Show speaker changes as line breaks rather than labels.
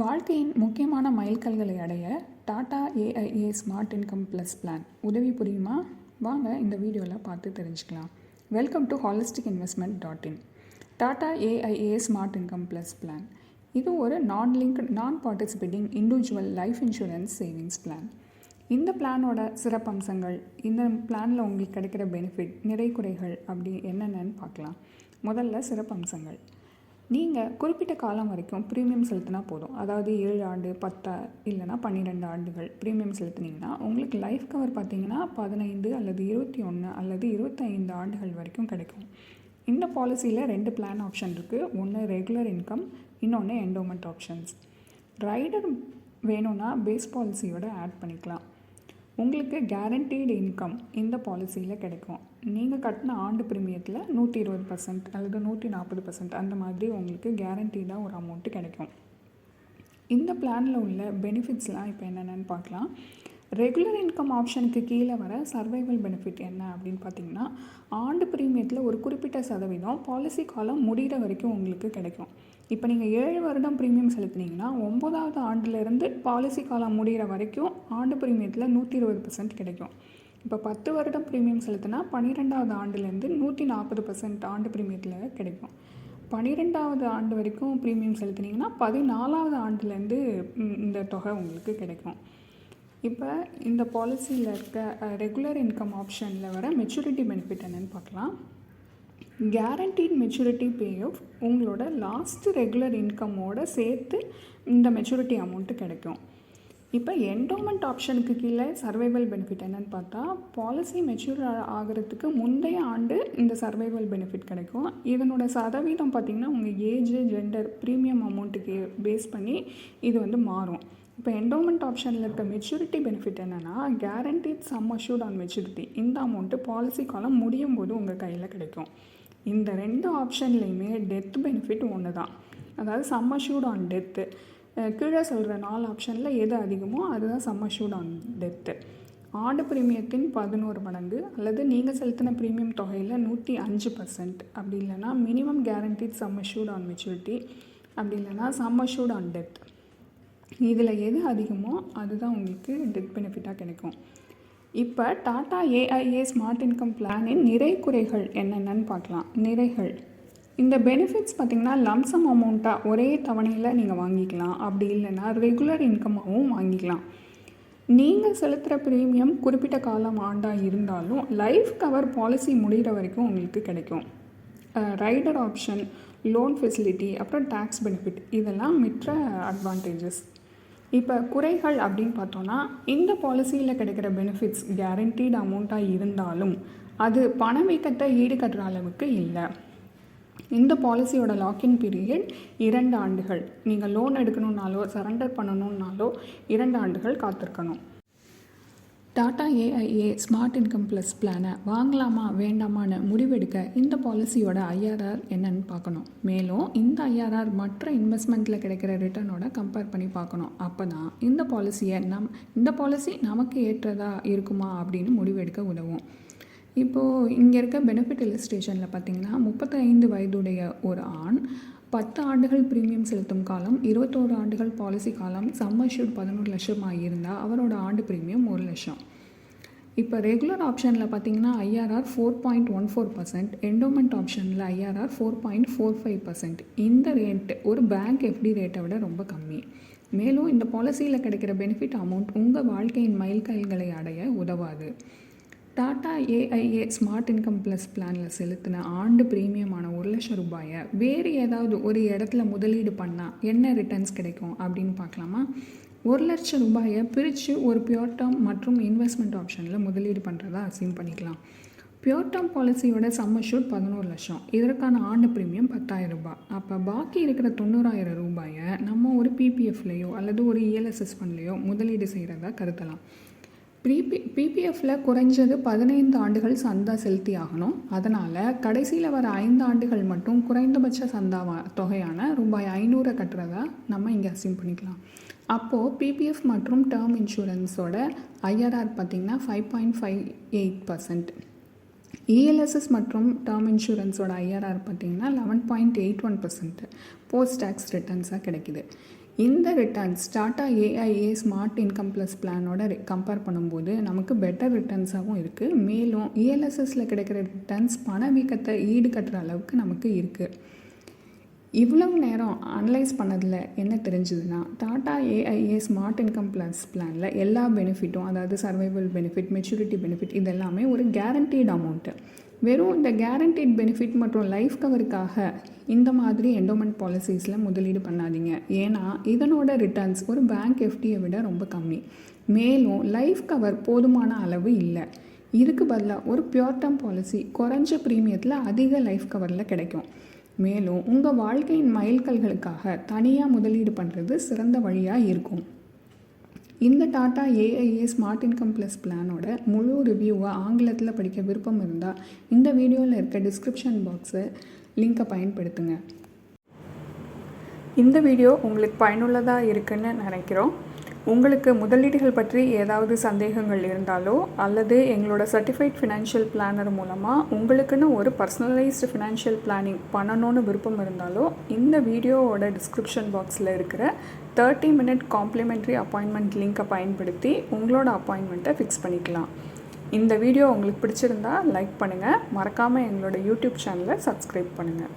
வாழ்க்கையின் முக்கியமான மைல்கல்களை அடைய Tata AIA smart income plus plan உதவி புரியுமா? வாங்க இந்த வீடியோவில் பார்த்து தெரிஞ்சுக்கலாம். Welcome to holisticinvestment.in. Tata AIA smart income plus plan இது ஒரு நான் participating individual life insurance savings plan. இந்த பிளானோட சிறப்பம்சங்கள், இந்த பிளானில் உங்களுக்கு கிடைக்கிற பெனிஃபிட், நிறை குறைகள் அப்படி என்னென்னு பார்க்கலாம். முதல்ல சிறப்பம்சங்கள். நீங்கள் குறிப்பிட்ட காலம் வரைக்கும் ப்ரீமியம் செலுத்தினா போதும். அதாவது 7 ஆண்டு, 10 இல்லைனா 12 ஆண்டுகள் ப்ரீமியம் செலுத்துனீங்கன்னா உங்களுக்கு லைஃப் கவர் பார்த்தீங்கன்னா 15 அல்லது 21 அல்லது 25 ஆண்டுகள் வரைக்கும் கிடைக்கும். இந்த பாலிசியில் 2 பிளான் ஆப்ஷன் இருக்குது. ஒன்று ரெகுலர் இன்கம், இன்னொன்று என்டோமெண்ட் ஆப்ஷன்ஸ். ரைடர் வேணும்னா பேஸ் பாலிசியோட ஆட் பண்ணிக்கலாம். உங்களுக்கு கேரண்டீடு இன்கம் இந்த பாலிசியில் கிடைக்கும். நீங்கள் கட்டின ஆண்டு ப்ரீமியத்தில் 120% அல்லது 140% அந்த மாதிரி உங்களுக்கு கேரண்டீடாக ஒரு அமௌண்ட்டு கிடைக்கும். இந்த பிளானில் உள்ள பெனிஃபிட்ஸ்லாம் இப்போ என்னென்னு பார்க்கலாம். ரெகுலர் இன்கம் ஆப்ஷனுக்கு கீழே வர சர்வைவல் பெனிஃபிட் என்ன அப்படின்னு பார்த்தீங்கன்னா, ஆண்டு ப்ரீமியத்தில் ஒரு குறிப்பிட்ட சதவீதம் பாலிசி காலம் முடிகிற வரைக்கும் உங்களுக்கு கிடைக்கும். இப்போ நீங்கள் 7 வருடம் ப்ரீமியம் செலுத்துனீங்கன்னா 9வது ஆண்டுலேருந்து பாலிசி காலம் முடிகிற வரைக்கும் ஆண்டு ப்ரீமியத்தில் 120% கிடைக்கும். இப்போ 10 வருடம் ப்ரீமியம் செலுத்தினா 12வது ஆண்டுலேருந்து 140% ஆண்டு ப்ரீமியத்தில் கிடைக்கும். 12வது ஆண்டு வரைக்கும் ப்ரீமியம் செலுத்தினீங்கன்னா 14வது ஆண்டுலேருந்து இந்த தொகை உங்களுக்கு கிடைக்கும். இப்போ இந்த பாலிசியில் இருக்க ரெகுலர் இன்கம் ஆப்ஷனில் வர மெச்சூரிட்டி பெனிஃபிட் என்னென்னு பார்க்கலாம். கேரண்டீட் மெச்சூரிட்டி பே ஆஃப் உங்களோட லாஸ்ட் ரெகுலர் இன்கமோடு சேர்த்து இந்த மெச்சூரிட்டி அமௌண்ட்டு கிடைக்கும். இப்போ என்டோமெண்ட் ஆப்ஷனுக்கு கீழே சர்வைவல் பெனிஃபிட் என்னென்னு பார்த்தா, பாலிசி மெச்சூர் ஆகிறதுக்கு முந்தைய ஆண்டு இந்த சர்வைவல் பெனிஃபிட் கிடைக்கும். இதனோட சதவீதம் பார்த்திங்கன்னா உங்கள் ஏஜ், ஜெண்டர், ப்ரீமியம் அமௌண்ட்டுக்கு பேஸ் பண்ணி இது மாறும். இப்போ என்டோமெண்ட் ஆப்ஷனில் இருக்க மெச்சூரிட்டி பெனிஃபிட் என்னென்னா, guaranteed some assured on maturity. இந்த அமௌண்ட்டு பாலிசி காலம் முடியும் போது உங்கள் கையில் கிடைக்கும். இந்த 2 ஆப்ஷன்லேயுமே டெத் பெனிஃபிட் ஒன்று தான். அதாவது சம் அஷ்யூர்ட் ஆன் டெத்து. கீழே சொல்கிற 4 ஆப்ஷனில் எது அதிகமோ அதுதான் சம் அஷ்யூர்ட் ஆன் டெத்து. ஆண்டு ப்ரீமியத்தின் 11 மடங்கு அல்லது நீங்கள் செலுத்தின ப்ரீமியம் தொகையில் 105%, அப்படி இல்லைனா minimum guaranteed some assured on maturity, அப்படி இல்லைனா சம் அஷ்யூர்ட் ஆன் டெத். இதில் எது அதிகமோ அதுதான் உங்களுக்கு டெத் பெனிஃபிட்டாக கிடைக்கும். இப்போ டாடா ஏஐஏ ஸ்மார்ட் இன்கம் பிளானின் நிறை குறைகள் என்னென்னு பார்க்கலாம். நிறைகள், இந்த பெனிஃபிட்ஸ் பார்த்திங்கன்னா லம்சம் அமௌண்ட்டாக ஒரே தவணையில் நீங்கள் வாங்கிக்கலாம். அப்படி இல்லைன்னா ரெகுலர் இன்கமாகவும் வாங்கிக்கலாம். நீங்கள் செலுத்துகிற ப்ரீமியம் குறிப்பிட்ட காலம் ஆண்டாக இருந்தாலும் லைஃப் கவர் பாலிசி முடிகிற வரைக்கும் உங்களுக்கு கிடைக்கும். ரைடர் ஆப்ஷன், லோன் ஃபெசிலிட்டி, அப்புறம் டேக்ஸ் பெனிஃபிட், இதெல்லாம் மற்ற அட்வான்டேஜஸ். இப்போ குறைகள் அப்படின்னு பார்த்தோன்னா, இந்த பாலிசியில் கிடைக்கிற பெனிஃபிட்ஸ் கேரண்டீடு அமௌண்ட்டாக இருந்தாலும் அது பணவீக்கத்தை ஈடுகட்டுற அளவுக்கு இல்லை. இந்த பாலிசியோட லாக்இன் பீரியட் 2 ஆண்டுகள். நீங்கள் லோன் எடுக்கணுன்னாலோ சரண்டர் பண்ணணுன்னாலோ 2 ஆண்டுகள் காத்திருக்கணும். Tata AIA smart income plus பிளானை வாங்கலாமா வேண்டாமான்னு முடிவெடுக்க இந்த பாலிசியோட ஐஆர்ஆர் என்னன்னு பார்க்கணும். மேலும் இந்த ஐஆர்ஆர் மற்ற இன்வெஸ்ட்மெண்ட்டில் கிடைக்கிற ரிட்டர்னோட கம்பேர் பண்ணி பார்க்கணும். அப்போ தான் இந்த பாலிசி நமக்கு ஏற்றதா இருக்குமா அப்படின்னு முடிவெடுக்க உதவும். இப்போது இங்கே இருக்க பெனிஃபிட் இல்லஸ்ட்ரேஷனில் பார்த்திங்கன்னா, 35 வயதுடைய ஒரு ஆண் 10 ஆண்டுகள் ப்ரீமியம் செலுத்தும் காலம், 21 ஆண்டுகள் பாலிசி காலம், சம் அஷ்யூர்ட் 11 லட்சமாக இருந்தால் அவரோட ஆண்டு ப்ரீமியம் 1 லட்சம். இப்போ ரெகுலர் ஆப்ஷனில் பார்த்தீங்கன்னா ஐஆர்ஆர் 4.14%, என்டோமெண்ட் ஆப்ஷனில் ஐஆர்ஆர் 4.45%. இந்த ரேட் ஒரு பேங்க் எஃப்டி ரேட்டை விட ரொம்ப கம்மி. மேலும் இந்த பாலிசியில் கிடைக்கிற பெனிஃபிட் அமௌண்ட் உங்கள் வாழ்க்கையின் மைல்கல்களை அடைய உதவாது. Tata AIA smart income plus பிளானில் செலுத்தின ஆண்டு ப்ரீமியமான 1 லட்சம் ரூபாயை வேறு ஏதாவது ஒரு இடத்துல முதலீடு பண்ணால் என்ன ரிட்டர்ன்ஸ் கிடைக்கும் அப்படின்னு பார்க்கலாமா. 1 லட்சம் ரூபாயை பிரித்து ஒரு பியூர் டேர்ம் மற்றும் இன்வெஸ்ட்மெண்ட் ஆப்ஷனில் முதலீடு பண்ணுறதா அசீம் பண்ணிக்கலாம். பியூர் டேர்ம் பாலிசியோட சம் அஷ்யூர்ட் 11 லட்சம். இதற்கான ஆண்டு ப்ரீமியம் 10,000 ரூபாய். அப்போ பாக்கி இருக்கிற 90,000 ரூபாயை நம்ம ஒரு பிபிஎஃப்லேயோ அல்லது ஒரு இஎல்எஸ்எஸ் ஃபண்ட்லேயோ முதலீடு செய்கிறதா கருதலாம். பிபிஎஃப்பில் குறைஞ்சது 15 ஆண்டுகள் சந்தா செலுத்தி ஆகணும். அதனால் கடைசியில் வர 5 ஆண்டுகள் மட்டும் குறைந்தபட்ச சந்தா தொகையான ரூபாய் 500 கட்டுறதா நம்ம இங்கே அசீம் பண்ணிக்கலாம். அப்போது பிபிஎஃப் மற்றும் டேர்ம் இன்சூரன்ஸோட ஐஆர்ஆர் பார்த்திங்கன்னா 5.58%. இஎல்எஸ்எஸ் மற்றும் டேர்ம் இன்சூரன்ஸோட ஐஆர்ஆர் பார்த்திங்கன்னா 11.81% போஸ்ட் டேக்ஸ் ரிட்டர்ன்ஸாக கிடைக்கிது. இந்த returns Tata AIA smart income plus பிளானோட கம்பேர் பண்ணும்போது நமக்கு பெட்டர் ரிட்டர்ன்ஸாகவும் இருக்குது. மேலும் இஎல்எஸ்எஸில் கிடைக்கிற ரிட்டர்ன்ஸ் பணவீக்கத்தை ஈடுகட்டுற அளவுக்கு நமக்கு இருக்குது. இவ்வளவு நேரம் அனலைஸ் பண்ணதில் என்ன தெரிஞ்சுதுன்னா, Tata AIA smart income plus பிளானில் எல்லா பெனிஃபிட்டும், அதாவது சர்வைவல் பெனிஃபிட், மெச்சூரிட்டி பெனிஃபிட், இதெல்லாமே ஒரு கேரண்டீட் அமௌண்ட்டு. வெறும் இந்த கேரண்டீட் பெனிஃபிட் மற்றும் லைஃப் கவருக்காக இந்த மாதிரி என்டோமெண்ட் பாலிசிஸில் முதலீடு பண்ணாதீங்க. ஏன்னா இதனோட ரிட்டர்ன்ஸ் ஒரு பேங்க் எஃப்டியை விட ரொம்ப கம்மி. மேலும் லைஃப் கவர் போதுமான அளவு இல்லை. இதுக்கு பதிலாக ஒரு பியூர் டேர்ம் பாலிசி குறைஞ்ச ப்ரீமியத்தில் அதிக லைஃப் கவரில் கிடைக்கும். மேலும் உங்கள் வாழ்க்கையின் மைல்கல்களுக்காக தனியாக முதலீடு பண்ணுறது சிறந்த வழியாக இருக்கும். இந்த Tata AIA smart income plus பிளானோட முழு ரிவ்யூவை ஆங்கிலத்தில் படிக்க விருப்பம் இருந்தால் இந்த வீடியோவில் இருக்க டிஸ்கிரிப்ஷன் பாக்ஸை லிங்கை பயன்படுத்துங்க. இந்த வீடியோ உங்களுக்கு பயனுள்ளதாக இருக்குன்னு நினைக்கிறோம். உங்களுக்கு முதலீடுகள் பற்றி ஏதாவது சந்தேகங்கள் இருந்தாலோ அல்லது எங்களோட சர்டிஃபைட் ஃபினான்ஷியல் பிளானர் மூலமாக உங்களுக்குன்னு ஒரு பர்சனலைஸ்டு ஃபினான்ஷியல் பிளானிங் பண்ணணும்னு விருப்பம் இருந்தாலோ இந்த வீடியோவோட டிஸ்கிரிப்ஷன் பாக்ஸில் இருக்கிற 30 மினிட் காம்ப்ளிமெண்ட்ரி அப்பாயின்மெண்ட் லிங்கை பயன்படுத்தி உங்களோட அப்பாயின்மெண்ட்டை ஃபிக்ஸ் பண்ணிக்கலாம். இந்த வீடியோ உங்களுக்கு பிடிச்சிருந்தா லைக் பண்ணுங்கள். மறக்காமல் எங்களோட யூடியூப் சேனலை சப்ஸ்கிரைப் பண்ணுங்கள்.